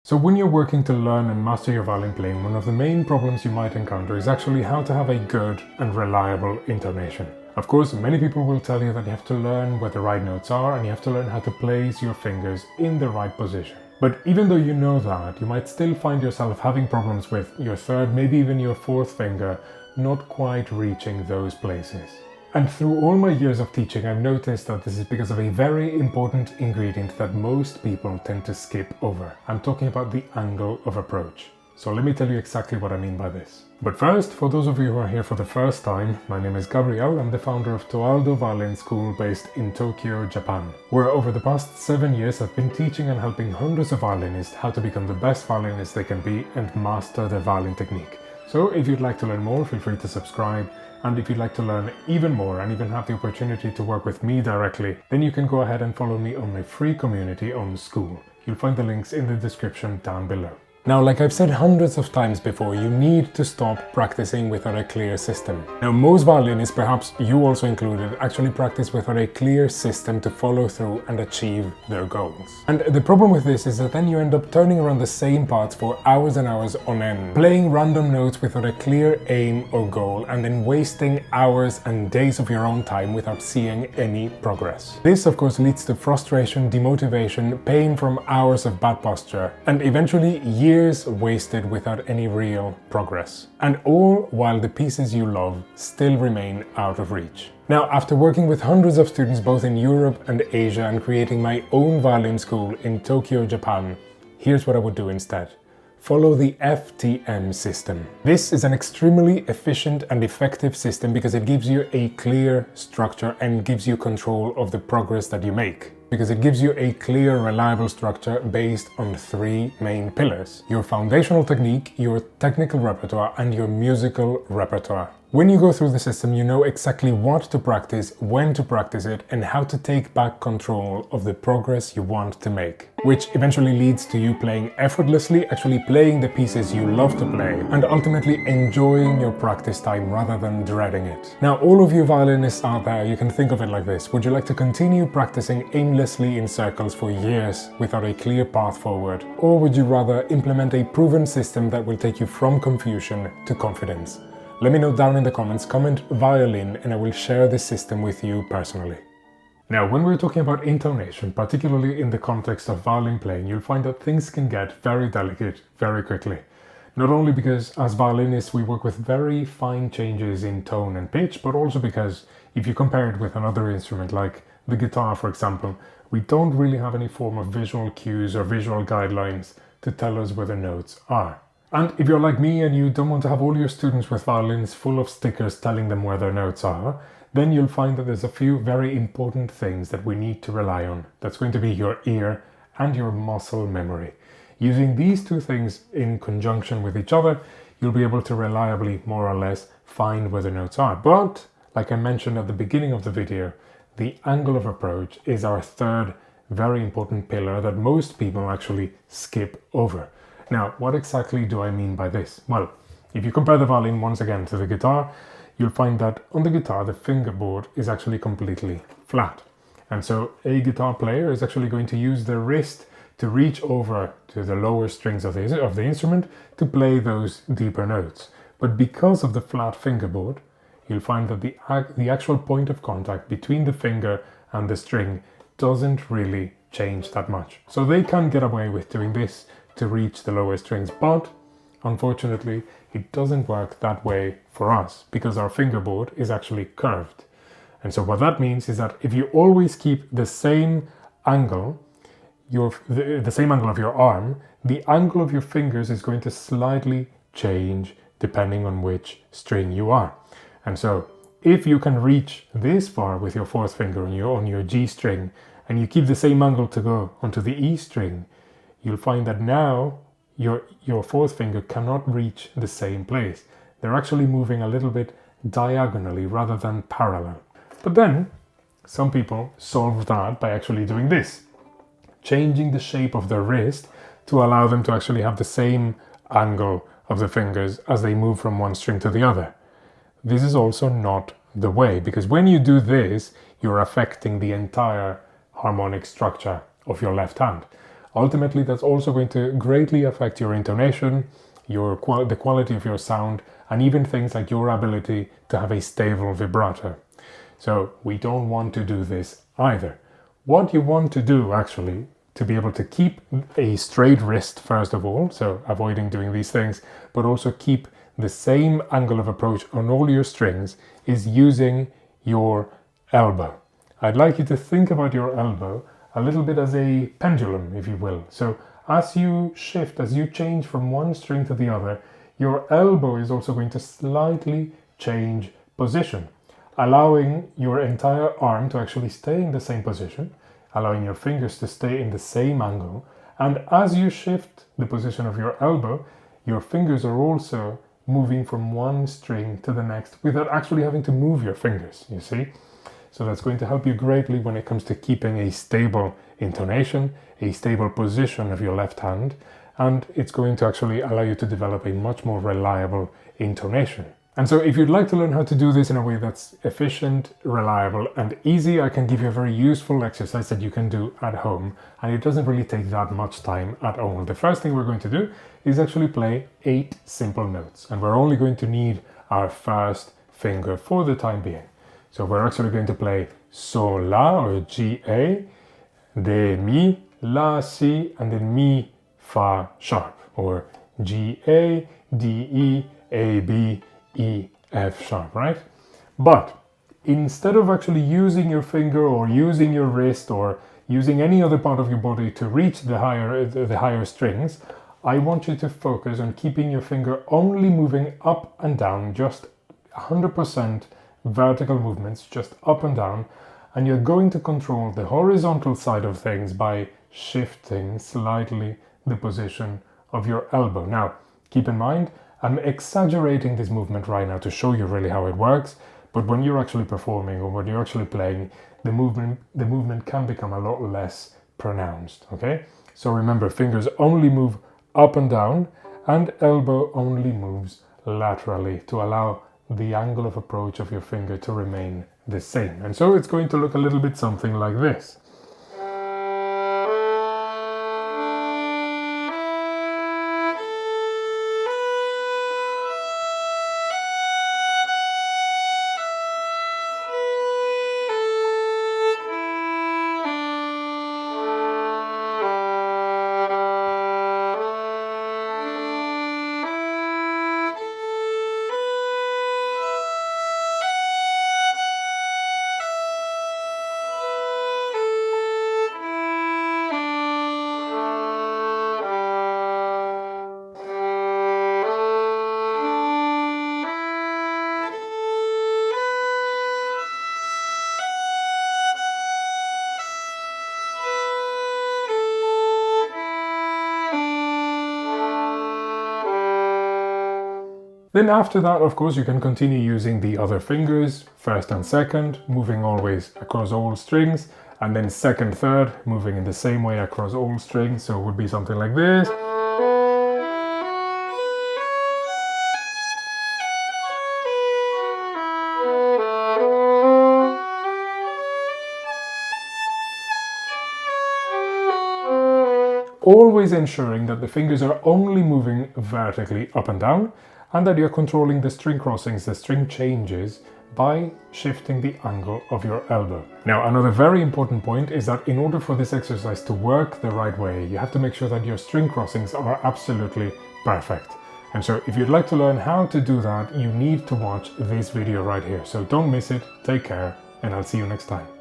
So when you're working to learn and master your violin playing, one of the main problems you might encounter is actually how to have a good and reliable intonation. Of course, many people will tell you that you have to learn where the right notes are and you have to learn how to place your fingers in the right position. But even though you know that, you might still find yourself having problems with your third, maybe even your fourth finger, not quite reaching those places. And through all my years of teaching, I've noticed that this is because of a very important ingredient that most people tend to skip over. I'm talking about the angle of approach. So let me tell you exactly what I mean by this. But first, for those of you who are here for the first time, my name is Gabriel. I'm the founder of Toaldo Violin School based in Tokyo, Japan, where over the past 7 years I've been teaching and helping hundreds of violinists how to become the best violinists they can be and master their violin technique. So if you'd like to learn more, feel free to subscribe. And if you'd like to learn even more and even have the opportunity to work with me directly, then you can go ahead and follow me on my free community on School. You'll find the links in the description down below. Now, like I've said hundreds of times before, you need to stop practicing without a clear system. Now, most violinists, perhaps you also included, actually practice without a clear system to follow through and achieve their goals. And the problem with this is that then you end up turning around the same parts for hours and hours on end, playing random notes without a clear aim or goal, and then wasting hours and days of your own time without seeing any progress. This, of course, leads to frustration, demotivation, pain from hours of bad posture, and eventually years wasted without any real progress. And all while the pieces you love still remain out of reach. Now, after working with hundreds of students both in Europe and Asia and creating my own violin school in Tokyo, Japan, here's what I would do instead. Follow the FTM system. This is an extremely efficient and effective system because it gives you a clear structure and gives you control of the progress that you make. Because it gives you a clear, reliable structure based on 3 main pillars: your foundational technique, your technical repertoire, and your musical repertoire. When you go through the system, you know exactly what to practice, when to practice it, and how to take back control of the progress you want to make. Which eventually leads to you playing effortlessly, actually playing the pieces you love to play, and ultimately enjoying your practice time rather than dreading it. Now, all of you violinists out there, you can think of it like this. Would you like to continue practicing aimlessly in circles for years without a clear path forward? Or would you rather implement a proven system that will take you from confusion to confidence? Let me know down in the comments, comment violin, and I will share this system with you personally. Now, when we're talking about intonation, particularly in the context of violin playing, you'll find that things can get very delicate very quickly. Not only because as violinists we work with very fine changes in tone and pitch, but also because if you compare it with another instrument like the guitar, for example, we don't really have any form of visual cues or visual guidelines to tell us where the notes are. And if you're like me and you don't want to have all your students with violins full of stickers telling them where their notes are, then you'll find that there's a few very important things that we need to rely on. That's going to be your ear and your muscle memory. Using these 2 things in conjunction with each other, you'll be able to reliably, more or less, find where the notes are. But, like I mentioned at the beginning of the video, the angle of approach is our 3rd very important pillar that most people actually skip over. Now, what exactly do I mean by this? Well, if you compare the violin once again to the guitar, you'll find that on the guitar the fingerboard is actually completely flat. And so a guitar player is actually going to use their wrist to reach over to the lower strings of the instrument to play those deeper notes. But because of the flat fingerboard, you'll find that the actual point of contact between the finger and the string doesn't really change that much. So they can get away with doing this to reach the lower strings, but unfortunately it doesn't work that way for us because our fingerboard is actually curved. And so what that means is that if you always keep the same angle, the same angle of your arm, the angle of your fingers is going to slightly change depending on which string you are. And so if you can reach this far with your 4th finger on your G string and you keep the same angle to go onto the E string, you'll find that now your 4th finger cannot reach the same place. They're actually moving a little bit diagonally rather than parallel. But then some people solve that by actually doing this, changing the shape of their wrist to allow them to actually have the same angle of the fingers as they move from one string to the other. This is also not the way, because when you do this, you're affecting the entire harmonic structure of your left hand. Ultimately, that's also going to greatly affect your intonation, the quality of your sound, and even things like your ability to have a stable vibrato. So we don't want to do this either. What you want to do actually, to be able to keep a straight wrist first of all, so avoiding doing these things, but also keep the same angle of approach on all your strings, is using your elbow. I'd like you to think about your elbow a little bit as a pendulum, if you will. So as you shift, as you change from one string to the other, your elbow is also going to slightly change position, allowing your entire arm to actually stay in the same position, allowing your fingers to stay in the same angle. And as you shift the position of your elbow, your fingers are also moving from one string to the next without actually having to move your fingers, you see? So that's going to help you greatly when it comes to keeping a stable intonation, a stable position of your left hand, and it's going to actually allow you to develop a much more reliable intonation. And so if you'd like to learn how to do this in a way that's efficient, reliable, and easy, I can give you a very useful exercise that you can do at home, and it doesn't really take that much time at all. The first thing we're going to do is actually play 8 simple notes, and we're only going to need our first finger for the time being. So we're actually going to play Sol, La, or G-A, De, Mi, La, Si, and then Mi, Fa, sharp, or G-A, D-E, A-B, E, F sharp, right? But instead of actually using your finger or using your wrist or using any other part of your body to reach the higher strings, I want you to focus on keeping your finger only moving up and down, just 100% vertical movements, just up and down, and you're going to control the horizontal side of things by shifting slightly the position of your elbow. Now, keep in mind, I'm exaggerating this movement right now to show you really how it works, but when you're actually performing or when you're actually playing, the movement can become a lot less pronounced, okay? So remember, fingers only move up and down, and elbow only moves laterally to allow the angle of approach of your finger to remain the same. And so it's going to look a little bit something like this. Then after that, of course, you can continue using the other fingers, first and second, moving always across all strings, and then second, third, moving in the same way across all strings. So it would be something like this. Always ensuring that the fingers are only moving vertically up and down, and that you're controlling the string crossings, the string changes, by shifting the angle of your elbow. Now, another very important point is that in order for this exercise to work the right way, you have to make sure that your string crossings are absolutely perfect. And so if you'd like to learn how to do that, you need to watch this video right here. So don't miss it, take care, and I'll see you next time.